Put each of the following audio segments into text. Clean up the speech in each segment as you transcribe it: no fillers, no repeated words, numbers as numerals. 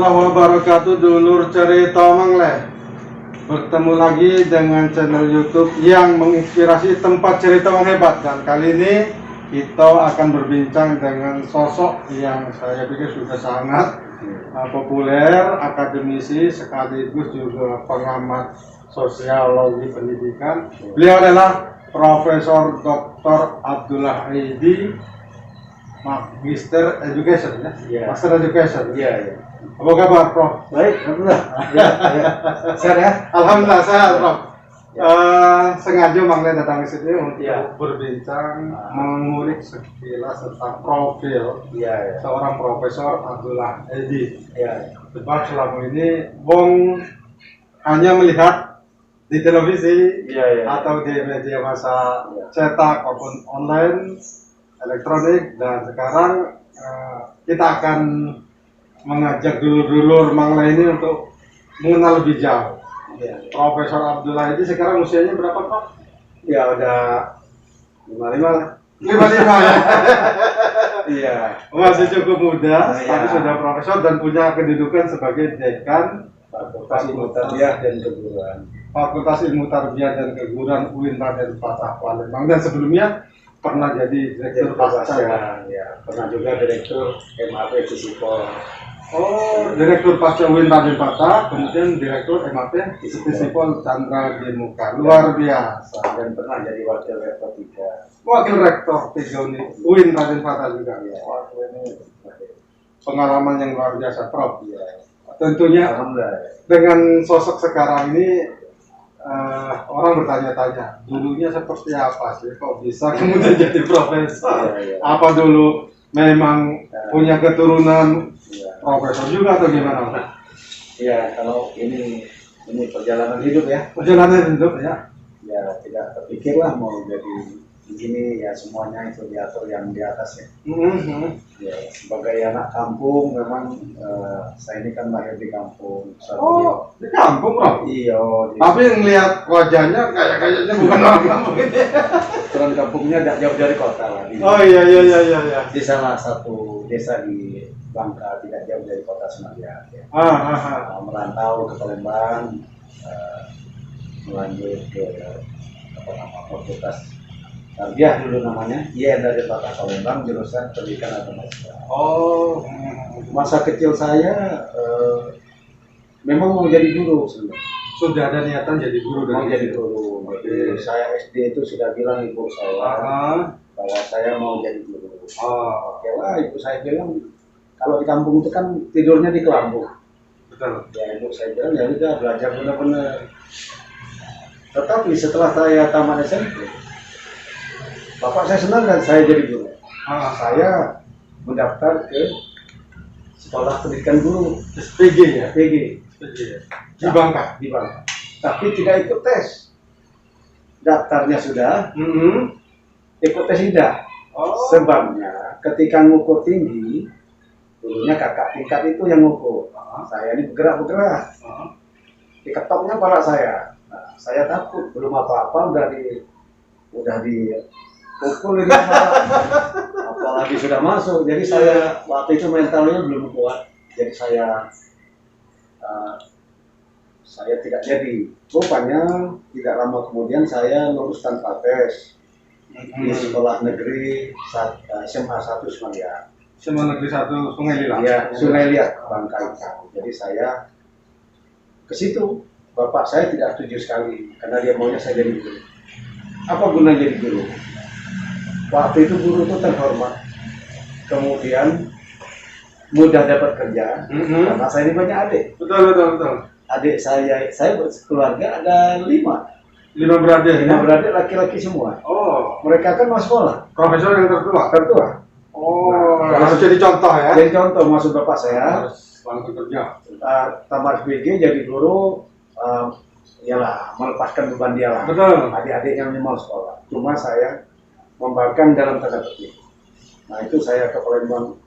warahmatullahi wabarakatuh, dulur cerita Mangleh. Bertemu lagi dengan channel YouTube yang menginspirasi tempat cerita yang hebat. Dan kali ini kita akan berbincang dengan sosok yang saya pikir sudah sangat populer, akademisi sekaligus juga pengamat sosiologi pendidikan. Beliau adalah Profesor Dr. Abdullah Aidi, Magister Education, ya? Master Education. Iya. Apa kabar, Prof? Baik, alhamdulillah. Ya. Sehat ya? Alhamdulillah sehat, Prof. Sengaja Mangleh datang ke sini untuk berbincang, mengulik sekilas tentang profil seorang Profesor Abdullah Aidi. Sebab selama ini Bong hanya melihat di televisi atau di media massa cetak maupun online, elektronik, dan sekarang kita akan mengajak dulur-dulur Mangleh ini untuk mengenal lebih jauh. Profesor Abdullah ini sekarang usianya berapa, Pak? Ya udah 55 lah. 55 ya? Iya. Masih cukup muda, tapi sudah profesor dan punya kedudukan sebagai dekan Fakultas Ilmu Tarbiyah dan Keguruan. Fakultas Ilmu Tarbiyah dan Keguruan UIN Raden Fatah Palembang, dan sebelumnya pernah jadi direktur pasca. Ya, pernah juga direktur MAP Visipol. Oh, direktur pasca UIN Raden Fatah, kemudian direktur MAP Visipol Chandra di Muka. Luar biasa. Dan pernah jadi wakil rektor 3. Wakil rektor 3 UIN Raden Fatah juga. Wah, ini pengalaman yang luar biasa, Prof. Tentunya dengan sosok sekarang ini orang bertanya-tanya, dulunya seperti apa sih kok bisa kemudian jadi profesor? Apa dulu memang punya keturunan profesor juga atau gimana? Iya, kalau ini perjalanan hidup ya. Perjalanan hidup ya. Ya tidak terpikirlah mau jadi begini, ya semuanya itu diatur yang di atas ya. Ya, sebagai anak kampung memang saya ini kan lahir di kampung. Di kampung, Bro? Iya. Tapi ngelihat wajahnya kayaknya bukan orang kampung ini. Kebetulan kampungnya tidak jauh dari kota lah. Oh iya. Di salah satu desa di Bangka, tidak jauh dari kota Semarang. Ya. Merantau ke Palembang, melanjut ke Fakultas Tarbiyah dulu namanya, dari Fatah Palembang, jurusan Pendidikan Agama Islam. Masa kecil saya memang mau jadi guru sebenarnya. Sudah ada niatan jadi guru Mau jadi guru. Jadi saya SD itu sudah bilang ibu saya bahwa saya mau jadi guru. Oke lah, ibu saya bilang kalau di kampung itu kan tidurnya di kelambu. Betul. Ya ibu saya bilang ya udah belajar benar-benar. Tetapi setelah saya tamat SMP, bapak saya senang dan saya jadi guru. Saya mendaftar ke sekolah pendidikan guru SPG ya? PG Di Bangka? Di Bangka. Tapi tidak ikut tes. Daftarnya sudah, ikut tes tidak. Sebabnya ketika ngukur tinggi, dulunya kakak tingkat itu yang ngukur. Saya ini bergerak. Diketoknya kepala saya. Nah, saya takut, belum apa-apa udah dipukul ini apalagi sudah masuk. Jadi saya waktu itu mentalnya belum kuat. Jadi saya tidak jadi. Rupanya tidak lama kemudian saya lulus tanpa tes di sekolah negeri SMA 1 Semarang. SMA Negeri 1 Sungai Liat. Ya, Sungai Liat, Bangka. Jadi saya ke situ. Bapak saya tidak setuju sekali karena dia maunya saya jadi guru. Apa guna jadi guru? Waktu itu guru itu terhormat, kemudian mudah dapat kerja. Karena saya ini banyak adik. Betul. Adik saya keluarga ada 5 beradik. 5 beradik laki-laki semua. Mereka kan masuk sekolah. Profesor yang tertua. Harus jadi contoh ya. Jadi contoh maksud bapak saya. Harus langsung kerja. Tamat PG jadi guru. Melepaskan beban dia lah. Betul. Adik-adik yang mau sekolah. Cuma saya membangkang dalam tanda petik. Nah itu saya ke Palembang.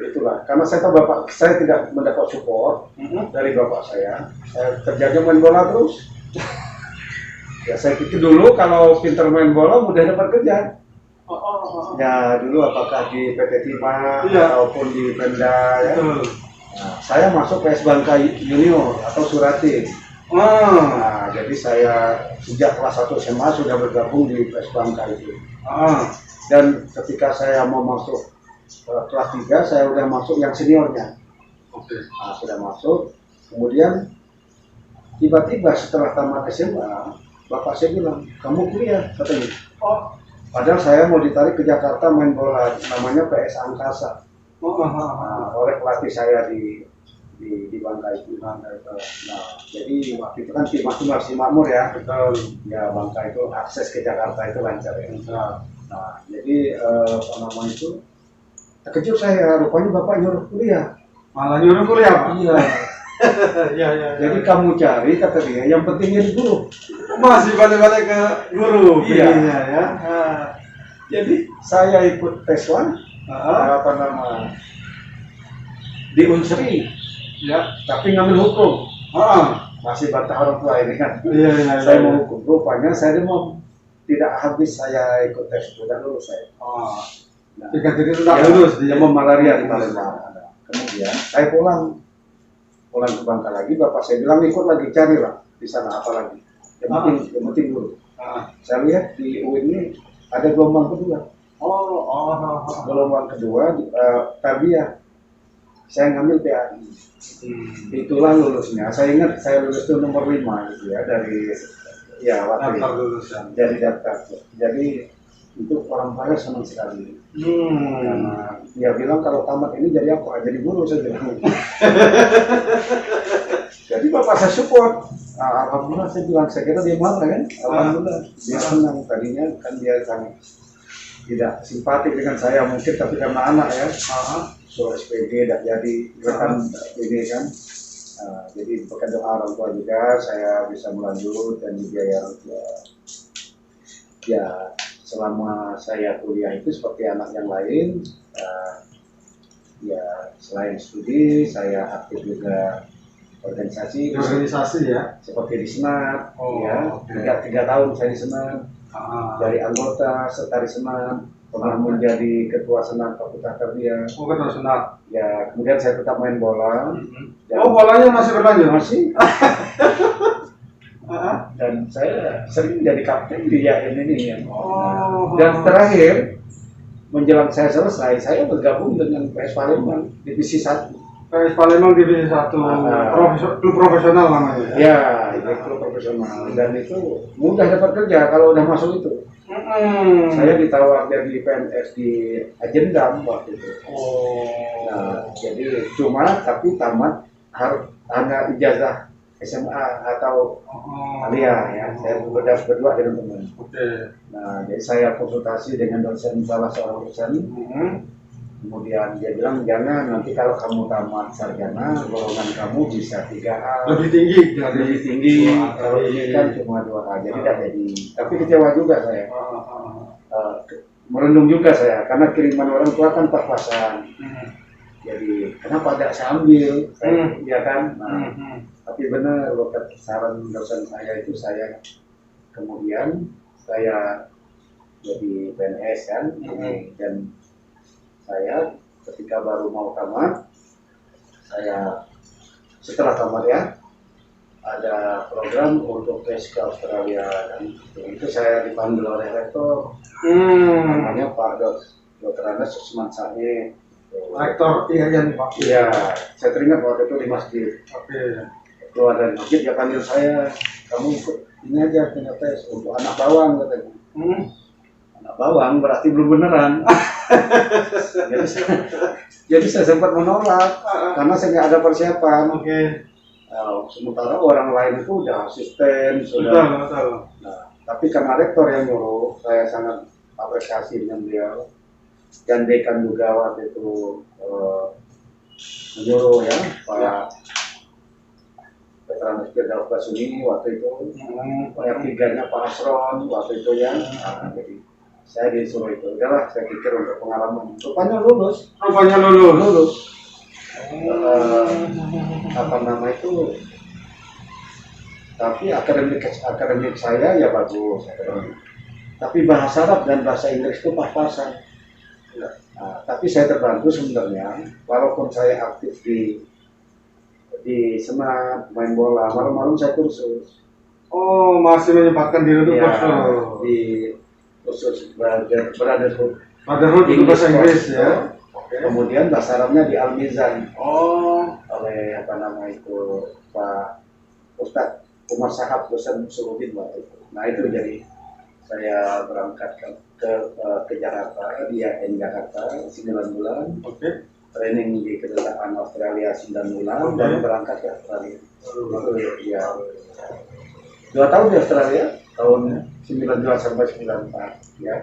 Itulah. Karena saya tahu bapak saya tidak mendapat support dari bapak saya. Saya kerjanya main bola terus. Ya saya pikir dulu kalau pintar main bola mudah dapat kerja. Ya dulu apakah di PT Timah Iya. ataupun di Pemda ya. Betul. Nah, saya masuk PS Bangka Junior atau Surati. Ah, Nah, jadi saya sejak kelas 1 SMA sudah bergabung di PS Bangka itu. Dan ketika saya mau masuk kelas 3, saya udah masuk yang seniornya. oke. Nah, sudah masuk. Kemudian tiba-tiba setelah tamat SMA, bapak saya bilang, kamu kuliah, katanya. Padahal saya mau ditarik ke Jakarta main bola, namanya PS Angkasa. Nah, oleh pelatih saya di Bangka itu. Nah, jadi waktu itu kan tim itu masih makmur ya. Betul. Ya Bangka itu akses ke Jakarta itu lancar ya. Nah, jadi apa namanya itu terkejut saya, rupanya bapak nyuruh kuliah. Malah nyuruh kuliah, Pak? Iya. Iya, iya. Jadi kamu cari, kata dia, yang penting jadi guru. Masih balik-balik ke guru. Iya. Pilihnya, ya. Jadi saya ikut tes one, apa nama, di Unsri, Ya. tapi ngambil hukum. Ah. Masih bantah orang tua ini kan. Iya, iya. Saya mau hukum, rupanya saya mau tidak habis saya ikut tes, sudah lulus saya. Nah, Jadi sudah lulus dia mau malaria di Palembang. Kemudian saya pulang ke Bangka lagi, bapak saya bilang ikut lagi, carilah di sana apa lagi. Yang penting dulu. Saya lihat di UIN ini ada gelombang kedua. Gelombang kedua tarbiyah. Saya ngambil PAI. Itulah lulusnya. Saya ingat saya lulus itu nomor 5 gitu ya dari waktu daftar lulusan. dari daftar. Jadi itu orang kaya senang sekali. Karena dia bilang kalau tamat ini jadi apa? Jadi guru, saya bilang. Jadi bapak saya support. Alhamdulillah saya bilang, saya kira dia marah kan? Alhamdulillah dia senang. Tadinya kan dia sangat tidak simpatik dengan saya mungkin, tapi karena anak ya, soal SPG tidak jadi kan ini kan. Jadi berkat doa orang tua juga saya bisa melanjut dan dibiayai orang tua. Ya selama saya kuliah itu seperti anak yang lain, ya selain studi saya aktif juga organisasi ya, seperti di Senat. Okay. 3 tahun saya di Senat, dari anggota serta di Senat, pernah menjadi ketua Senat Fakultas Tarbiyah. Ketua Senat. Ya kemudian saya tetap main bola. Bolanya masih berlanjut? Masih. Dan saya sering jadi kapten di YAN ini ya. Dan terakhir menjelang saya selesai, saya bergabung dengan PS Palembang divisi 1. PS Palembang divisi 1, klub profesional namanya. Ya, itu klub profesional. Dan itu mudah dapat kerja kalau udah masuk itu. Saya ditawar jadi PNS di Ajendam waktu itu. Nah, jadi tapi tamat harus hanya ijazah SMA atau kuliah ya. Saya berdua dengan teman. Nah, jadi saya konsultasi dengan salah seorang dosen. Kemudian dia bilang, jangan, nanti kalau kamu tamat sarjana, golongan kamu bisa 3A. Lebih tinggi. Kalau ini kan cuma 2A, jadi tidak jadi. Tapi kecewa juga saya. Merendung juga saya, karena kiriman orang tua kan pas-pasan. Jadi, kenapa tidak saya ambil? Ya kan? Tapi benar, berkat saran dosen saya itu, saya kemudian saya jadi PNS kan. Dan saya ketika baru mau tamat, saya setelah tamat ya ada program untuk tes ke Australia dan itu saya dipanggil oleh rektor, namanya Pak Dr. Anas Usman Said. Rektor IAIN Pak. Iya, saya teringat waktu itu di masjid. Keluar dari masjid dia panggil saya, kamu ikut ini aja punya tes untuk anak bawang katanya. Anak bawang berarti belum beneran. jadi saya sempat menolak karena saya nggak ada persiapan. Sementara orang lain itu udah asisten sudah. Nah, tapi karena rektor yang nyuruh, saya sangat apresiasi dengan beliau. Dan dekan juga waktu itu menyuruh ya Pak Veteran Firdaus Basuni waktu itu, R3-nya Pak Asron waktu itu ya. Jadi saya disuruh itu, udahlah saya pikir untuk pengalaman. Rupanya lulus. Apa nama itu? Tapi akademik saya ya bagus. Tapi bahasa Arab dan bahasa Inggris itu pas-pasan. Ya. Nah, tapi saya terbantu sebenarnya, walaupun saya aktif di senat, main bola, malam-malam saya kursus. Oh, masih menyempatkan diri untuk Ya, kursus. di kursus Brotherhood. Brotherhood itu bahasa Inggris ya. Oke. Kemudian bahasa Arabnya di Al-Mizan Oh, oleh apa nama itu Pak Ustadz Umar Sahab dosen Suludin waktu itu. Nah itu jadi saya berangkat ke Jakarta, di AN Jakarta 9 bulan, oke. training di kedutaan Australia 9 bulan, Oke. dan berangkat ke Australia. Itu ya 2 tahun di Australia, tahun 92 sampai 94 ya.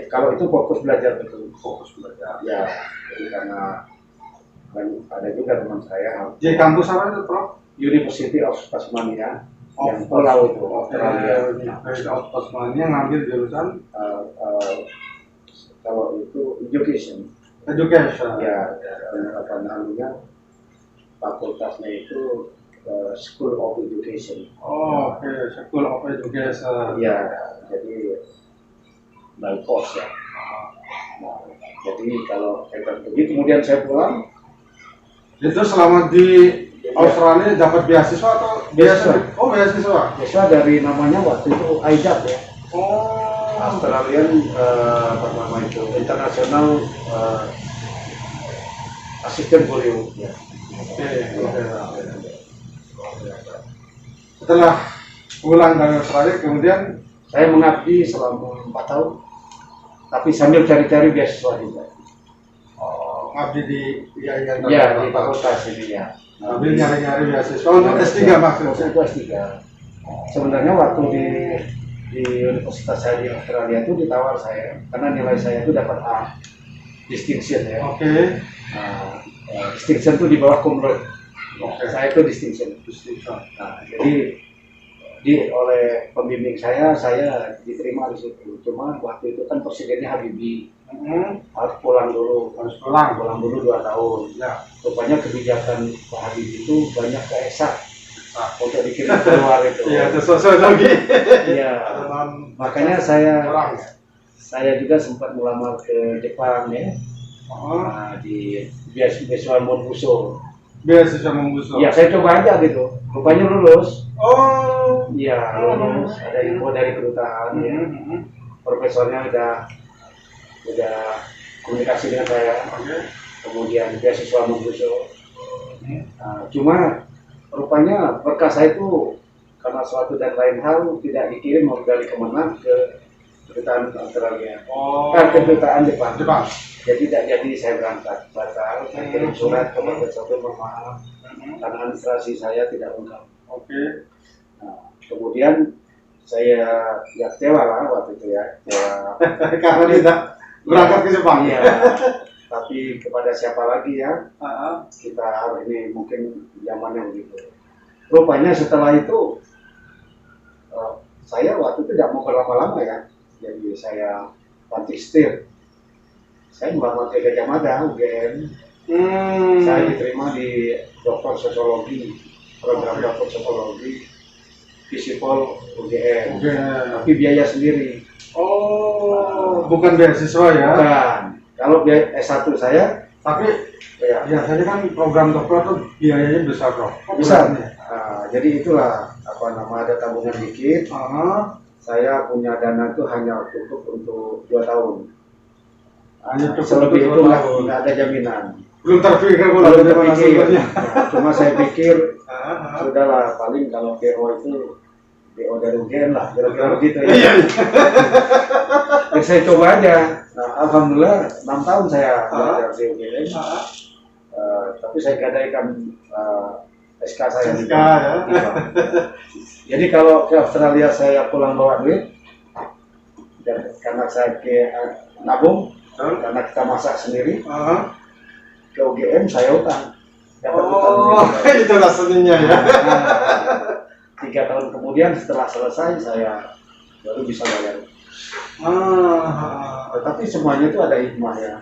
Kalau itu fokus belajar betul. Fokus belajar. Ya, jadi karena ada juga teman saya Di kampus apa itu, Prof? University of Tasmania Oh, yang pulau itu Australia. University of Tasmania ngambil jurusan Kalau itu education education. ya, apa namanya fakultasnya itu School of Education. Oh, oke. School of Education. Ya, jadi by course ya. Nah, jadi kalau saya pergi kemudian saya pulang. Itu selama di Australia dapat beasiswa atau Beasiswa. Oh, beasiswa. Biasa dari namanya waktu itu AIDAP ya. Oh, Australian apa nama itu International Assistant Polio ya. oke. Setelah pulang dari Australia, kemudian Saya mengabdi selama 4 tahun, tapi sambil cari-cari beasiswa juga. ngabdi di IAIN Ya di fakultas ini ya. sambil nyari-nyari beasiswa untuk S3 maksudnya. Itu S3. Sebenarnya waktu di universitas saya di Australia itu ditawar saya karena nilai saya itu dapat A, distinction ya. Oke. Nah, distinction itu di bawah cum laude. Oke. Saya itu distinction. Nah, jadi oleh pembimbing saya diterima di situ. Cuma waktu itu kan presidennya Habibie, harus pulang dulu. Harus pulang. Pulang dulu 2 tahun. Ya. Rupanya kebijakan Pak Habibie itu banyak keesak untuk dikirim keluar itu. Iya, itu sosiologi. Iya. Non- Makanya orang. saya juga sempat melamar ke Jepang ya. Oh, Nah, di beasiswa Monbuso. beasiswa membusuk. Ya saya coba aja gitu. Rupanya lulus. Oh. Iya, lulus. Ada info dari kedutaan ya. Profesornya udah komunikasi dengan saya. Oke. Kemudian beasiswa Monbuso. Nah, cuma rupanya berkas saya itu karena suatu dan lain hal tidak dikirim dari kemana ke kedutaan Australia. Oh. Kedutaan Jepang. Jepang. Jadi tidak jadi saya berangkat batal. Saya kirim surat ke profesor mohon maaf karena administrasi saya tidak lengkap. Oke. Nah, kemudian saya ya kecewa lah waktu itu ya. Kecewa. Karena tidak berangkat ke Jepang. Iya. Tapi kepada siapa lagi ya? Kita hari ini mungkin zamannya begitu. Rupanya setelah itu saya waktu itu tidak mau berlama-lama ya. Jadi saya pantik setir. Saya melamar ke Gajah Mada, UGM. Saya diterima di dokter sosiologi, program dokter sosiologi, Visipol UGM. Oke. Tapi biaya sendiri. Oh, bukan beasiswa ya? Bukan. Kalau biaya S1 saya, Tapi ya biasanya kan program dokter tuh biayanya besar, Bro. bisa. Jadi itulah apa nama ada tabungan dikit. Saya punya dana itu hanya cukup untuk 2 tahun. Hanya cukup Selebih untuk itu 2 tahun. nggak ada jaminan. Belum terpikir kalau Belum ada mana terpikir. sumbernya. Cuma saya pikir sudahlah paling kalau PO itu PO dari UGM lah, kira-kira begitu ya. Iya. Jadi saya coba aja. Nah, alhamdulillah 6 tahun saya belajar di UGM. Tapi saya gadaikan SK saya di SK ya. Jadi kalau ke Australia saya pulang bawa duit, dan karena saya nabung, karena kita masak sendiri, ke UGM saya utang. Dapat utang Oh, duit. itulah seninya ya. Nah, 3 tahun kemudian setelah selesai saya baru bisa bayar. Tetapi semuanya itu ada hikmahnya.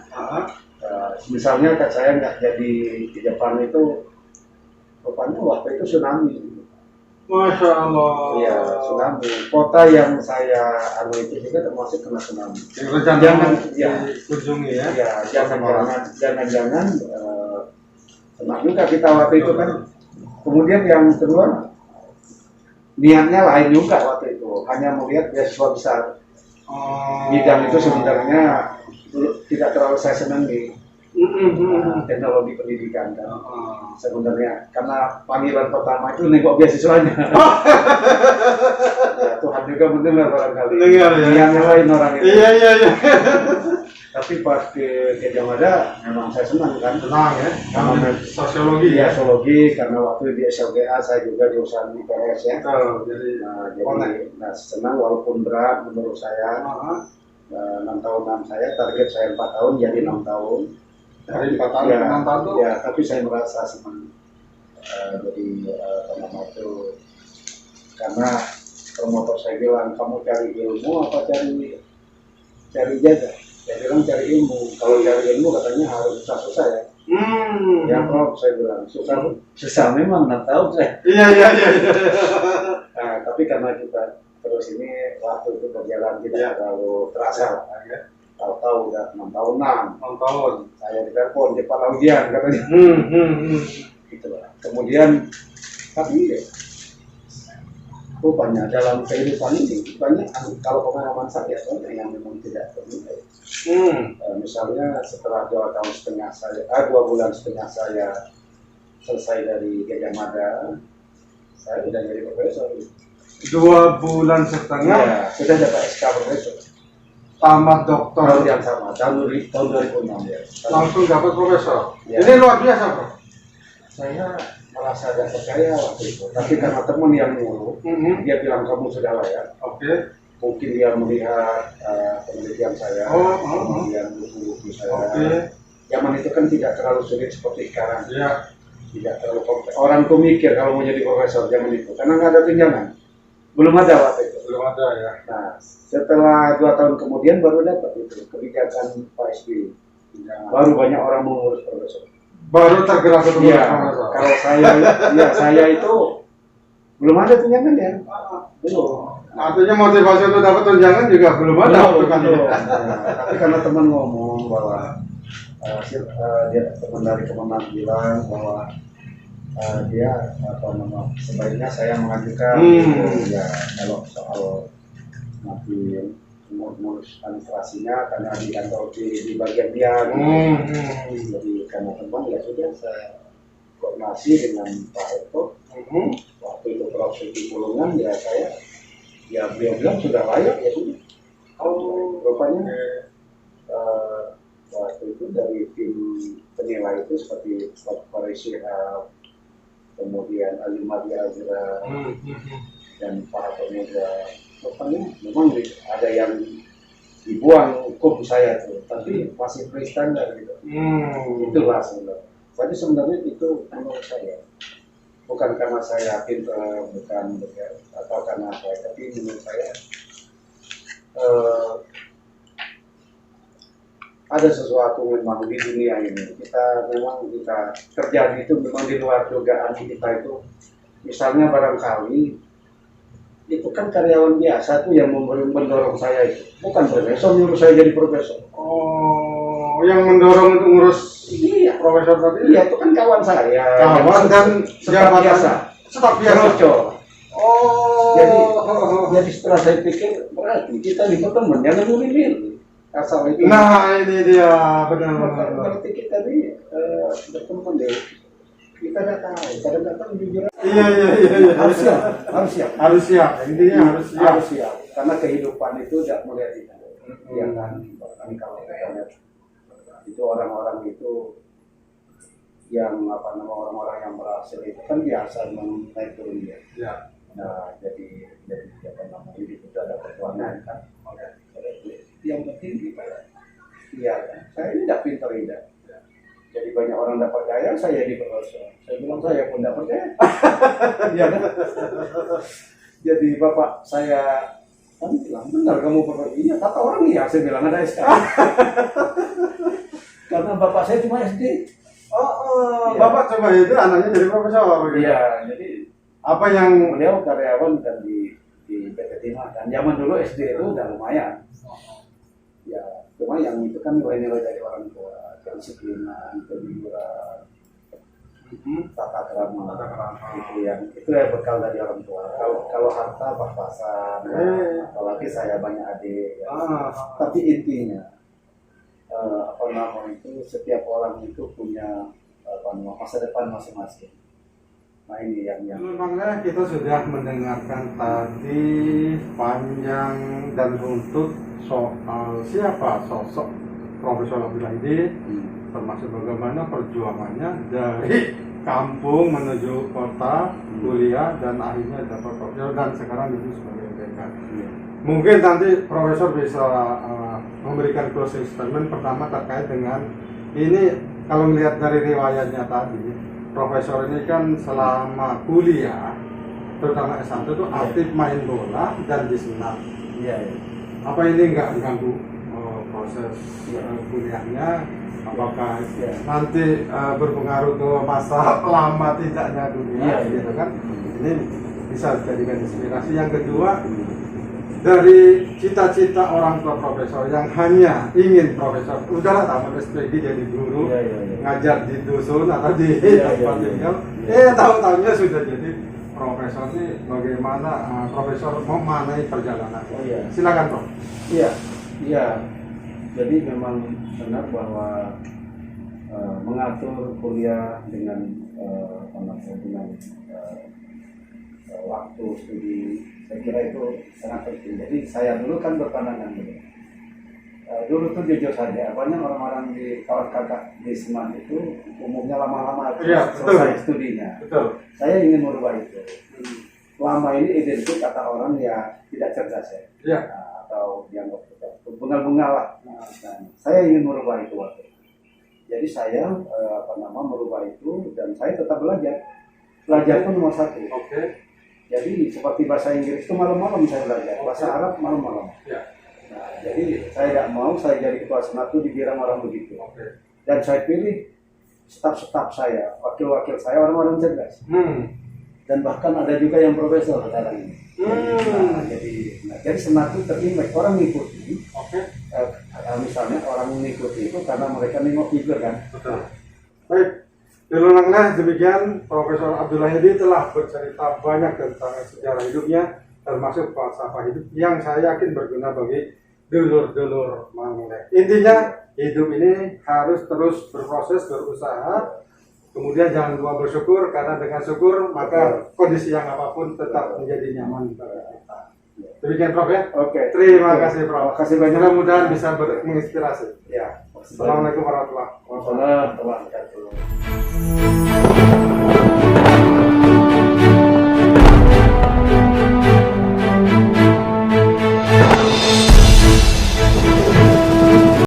Misalnya kan saya nggak jadi di Jepang itu, rupanya waktu itu tsunami. Masya Allah. Iya, tsunami. Kota yang saya anu itu juga termasuk kena tsunami. Jangan ya, dikunjungi ya. Ya, jangan kena juga kita waktu itu kan. Kemudian yang kedua, niatnya lain juga waktu itu. Hanya melihat beasiswa besar. Bidang itu sebenarnya tidak terlalu saya senangi. Teknologi pendidikan kan. Sebenarnya karena panggilan pertama itu nengok beasiswanya. Ya, Tuhan juga mendengar barangkali. Dengar ya. Niatnya lain orang itu. Iya. Tapi pas ke Gajah Mada memang saya senang kan. Senang ya. Karena sosiologi ya. ya. Sosiologi karena waktu di SLGA saya juga jurusan IPS ya. Jadi senang walaupun berat menurut saya. 6 tahun saya target saya 4 tahun jadi 6 tahun. Dari 4 tahun ya, 6 tahun tuh. Ya, tapi saya merasa senang. Jadi itu karena promotor saya bilang kamu cari ilmu apa cari jaga. Saya bilang cari ilmu. Kalau cari ilmu katanya harus susah-susah ya. Ya Prof, saya bilang susah memang 6 tahun saya. Iya. Nah, tapi karena kita terus ini waktu itu berjalan tidak terlalu terasa. Tahu-tahu udah 6 tahunan. 6 tahun. Saya ditelepon cepat ujian katanya. Gitu lah. Kemudian tapi rupanya dalam kehidupan ini banyak kalau pengalaman saya banyak yang memang tidak ternilai. Misalnya setelah 2 bulan setengah saya selesai dari Gajah Mada, saya sudah jadi profesor. 2 bulan setengah. Ya, sudah dapat SK profesor. Tamat dokter. Tahun yang sama, tahun 2006 ya. Langsung dapat profesor. Ya. Ini luar biasa, Bro. Saya merasa agak percaya waktu itu, tapi karena teman yang nyuruh, dia bilang kamu sudah layak. Oke. Mungkin dia melihat penelitian saya, kemudian buku-buku saya. Zaman itu kan tidak terlalu sulit seperti sekarang. Iya. Tidak terlalu kompleks. Orang tuh mikir kalau mau jadi profesor zaman itu, karena nggak ada tunjangan. Belum ada waktu itu. Belum ada ya. Nah, setelah 2 tahun kemudian baru dapat itu kebijakan Pak SBY. Baru banyak orang mengurus profesor. Baru tergerak untuk profesor. Kalau saya itu belum ada tunjangan ya. Belum. Artinya motivasi untuk dapat tunjangan juga belum ada. Belum. Tapi karena teman ngomong bahwa dia teman dari Kemenang bilang bahwa dia sebaiknya saya mengajukan ya kalau soal nanti mengurus administrasinya karena di kantor di bagian dia jadi karena teman ya sudah saya koordinasi dengan Pak Eko waktu itu Prof. Siti Pulungan ya saya ya beliau bilang sudah layak ya sudah rupanya waktu itu dari tim penilai itu seperti Pak Syihab kemudian Ali Madi Azra dan para pemuda rupanya memang ada yang dibuang hukum saya tuh tapi masih free standar gitu itulah sebenarnya jadi sebenarnya itu menurut saya bukan karena saya pintar bukan atau karena saya tapi menurut saya ada sesuatu memang di dunia ini kita terjadi itu memang di luar dugaan kita itu misalnya barangkali itu kan karyawan biasa tuh yang mendorong saya itu bukan profesor nyuruh saya jadi profesor. Oh, yang mendorong untuk ngurus profesor tadi? Iya itu kan kawan saya. Kawan dan staf biasa. Oh. Jadi setelah saya pikir berarti kita berteman jangan milih asal itu. Nah ini dia benar. Berarti kita ini berteman deh. Kita nggak tahu, kadang-kadang jujur. Iya. Harus siap. Intinya harus siap. Karena kehidupan itu tidak melihat itu. Yang kan kalau kita lihat itu orang-orang itu yang orang-orang yang berhasil itu kan biasa naik turun dia. Ya. Nah jadi hidup itu ada perjuangan kan. Yang penting kita iya kan. Saya ini tidak pintar tidak. Jadi banyak orang tidak percaya saya di profesor. Saya bilang saya pun tidak percaya. Iya kan? Jadi bapak saya kan bilang benar kamu profesor. Iya kata orang iya. Saya bilang ada SK. Karena bapak saya cuma SD. Bapak coba itu anaknya jadi profesor. Iya jadi Apa yang beliau karyawan dan di PT Timah, dan zaman dulu SD itu udah lumayan. Ya, cuma yang itu kan nilai-nilai dari orang tua, kedisiplinan, kejujuran, tata krama, itu ya bekal dari orang tua. Kalau harta pas-pasan, apalagi saya banyak adik. Ya. Tapi intinya itu setiap orang itu punya masa depan masing-masing. Nah ini yang memangnya kita sudah mendengarkan tadi panjang dan runtut soal siapa sosok Profesor Abdullah Aidid, termasuk bagaimana perjuangannya dari kampung menuju kota, kuliah, dan akhirnya dapat profesor dan sekarang itu sebagai dekan. Mungkin nanti Profesor bisa memberikan closing statement pertama terkait dengan ini. Kalau melihat dari riwayatnya tadi, Profesor ini kan selama kuliah, terutama S1 itu aktif main bola dan di senam. Iya. Apa ini nggak mengganggu proses kuliahnya? Apakah nanti berpengaruh ke masa lama tidaknya dunia, gitu kan? Ini bisa jadikan inspirasi. Yang kedua, dari cita-cita orang tua profesor yang hanya ingin profesor, udahlah tamat SPG jadi guru, ngajar di dusun atau di tempat tinggal, tahu-tahunya sudah jadi profesor. Ini bagaimana profesor memanai perjalanan? Silakan Prof. Iya. Jadi memang benar bahwa mengatur kuliah dengan waktu studi, saya kira itu sangat penting. Jadi saya dulu kan berpandangan dulu tuh jujur saja, banyak orang-orang di kawan kakak di Seman itu umumnya lama-lama selesai studinya. Betul. Saya ingin merubah itu. Lama ini identik kata orang ya tidak cerdas ya. Atau yang bunga-bunga lah. Saya ingin merubah itu waktu. Jadi saya merubah itu, dan saya tetap belajar. Belajar pun nomor satu. Jadi seperti bahasa Inggris itu malam-malam saya belajar, bahasa Arab malam-malam. Nah, jadi saya tidak mau saya jadi ketua senat itu dikira orang begitu. Dan saya pilih staf-staf saya, wakil-wakil saya orang-orang cerdas. Dan bahkan ada juga yang profesor sekarang ini. Jadi senat itu terimaj, orang mengikuti. Misalnya orang mengikuti itu karena mereka nengok figur kan. Baik. Dilulanglah demikian, Profesor Abdullah Aidid telah bercerita banyak tentang sejarah hidupnya, termasuk falsafah hidup yang saya yakin berguna bagi dulur-dulur Manglek. Intinya, hidup ini harus terus berproses, berusaha, kemudian jangan lupa bersyukur, karena dengan syukur maka kondisi yang apapun tetap menjadi nyaman bagi kita. Demikian Prof ya? Terima kasih Prof. Mudah-mudahan bisa menginspirasi. Assalamualaikum warahmatullahi wabarakatuh.